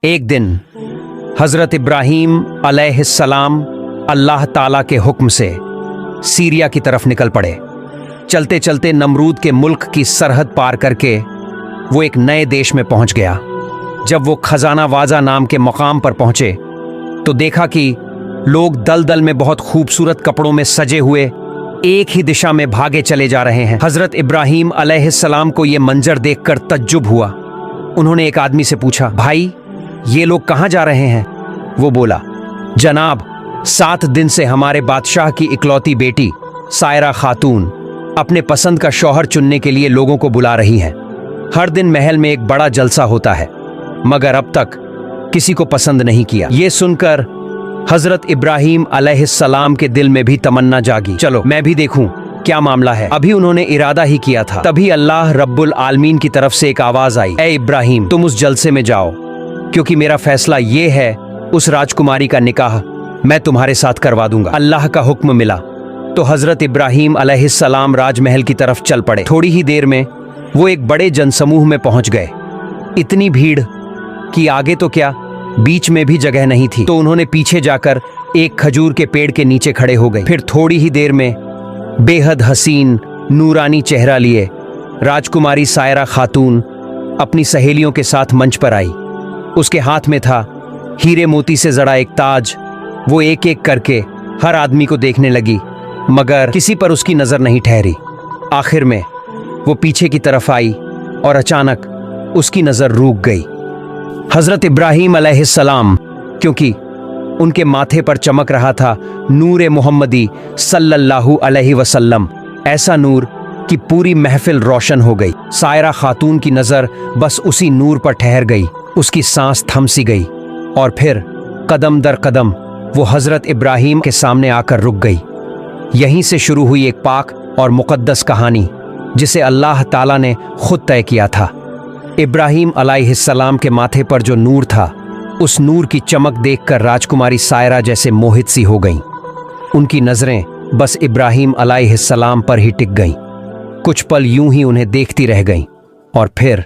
एक दिन हजरत इब्राहीम अलैहिस्सलाम अल्लाह ताला के हुक्म से सीरिया की तरफ निकल पड़े। चलते चलते नमरूद के मुल्क की सरहद पार करके वो एक नए देश में पहुंच गया। जब वो खजाना वाजा नाम के मकाम पर पहुंचे तो देखा कि लोग दलदल में बहुत खूबसूरत कपड़ों में सजे हुए एक ही दिशा में भागे चले जा रहे हैं। हजरत इब्राहीम अलैहिस्सलाम को यह मंजर देखकर तज्जुब हुआ। उन्होंने एक आदमी से पूछा, भाई ये लोग कहाँ जा रहे हैं? वो बोला, जनाब 7 दिन से हमारे बादशाह की इकलौती बेटी सायरा खातून अपने पसंद का शौहर चुनने के लिए लोगों को बुला रही हैं। हर दिन महल में एक बड़ा जलसा होता है, मगर अब तक किसी को पसंद नहीं किया। ये सुनकर हजरत इब्राहीम अलैहिस्सलाम के दिल में भी तमन्ना जागी, चलो मैं भी देखूं क्या मामला है। अभी उन्होंने इरादा ही किया था, तभी अल्लाह रब्बुल आलमीन की तरफ से एक आवाज आई, ए इब्राहीम तुम उस जलसे में जाओ, क्योंकि मेरा फैसला ये है उस राजकुमारी का निकाह मैं तुम्हारे साथ करवा दूंगा। अल्लाह का हुक्म मिला तो हजरत इब्राहीम अलैहिस्सलाम राजमहल की तरफ चल पड़े। थोड़ी ही देर में वो एक बड़े जनसमूह में पहुंच गए। इतनी भीड़ कि आगे तो क्या बीच में भी जगह नहीं थी, तो उन्होंने पीछे जाकर एक खजूर के पेड़ के नीचे खड़े हो गए। फिर थोड़ी ही देर में बेहद हसीन नूरानी चेहरा लिए राजकुमारी सायरा खातून अपनी सहेलियों के साथ मंच पर आई। उसके हाथ में था हीरे मोती से जड़ा एक ताज। वो एक एक करके हर आदमी को देखने लगी, मगर किसी पर उसकी नजर नहीं ठहरी। आखिर में वो पीछे की तरफ आई और अचानक उसकी नजर रुक गई। हजरत इब्राहीम अलैहिस्सलाम, क्योंकि उनके माथे पर चमक रहा था नूर मोहम्मदी सल्लल्लाहु अलैहि वसल्लम, ऐसा नूर कि पूरी महफिल रोशन हो गई। सायरा खातून की नजर बस उसी नूर पर ठहर गई। उसकी सांस थम सी गई और फिर कदम दर कदम वो हजरत इब्राहीम के सामने आकर रुक गई। यहीं से शुरू हुई एक पाक और मुकद्दस कहानी जिसे अल्लाह ताला ने खुद तय किया था। इब्राहीम अलैहिस्सलाम के माथे पर जो नूर था, उस नूर की चमक देखकर राजकुमारी सायरा जैसे मोहित सी हो गईं। उनकी नजरें बस इब्राहीम अलैहिस्सलाम पर ही टिक गईं। कुछ पल यूं ही उन्हें देखती रह गईं और फिर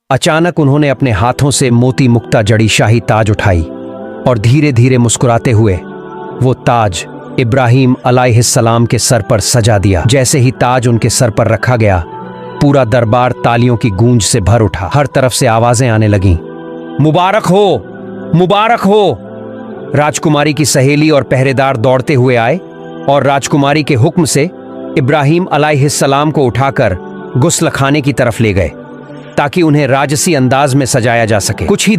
अचानक उन्होंने अपने हाथों से मोती मुक्ता जड़ी शाही ताज उठाई और धीरे धीरे मुस्कुराते हुए वो ताज इब्राहीम अलैहिस्सलाम के सर पर सजा दिया। जैसे ही ताज उनके सर पर रखा गया, पूरा दरबार तालियों की गूंज से भर उठा। हर तरफ से आवाजें आने लगीं, मुबारक हो, मुबारक हो। राजकुमारी की सहेली और पहरेदार दौड़ते हुए आए और राजकुमारी के हुक्म से इब्राहीम अलैहिस्सलाम को उठाकर गुस्ल खाने की तरफ ले गए ताकि उन्हें राजसी अंदाज में सजाया जा सके। कुछ ही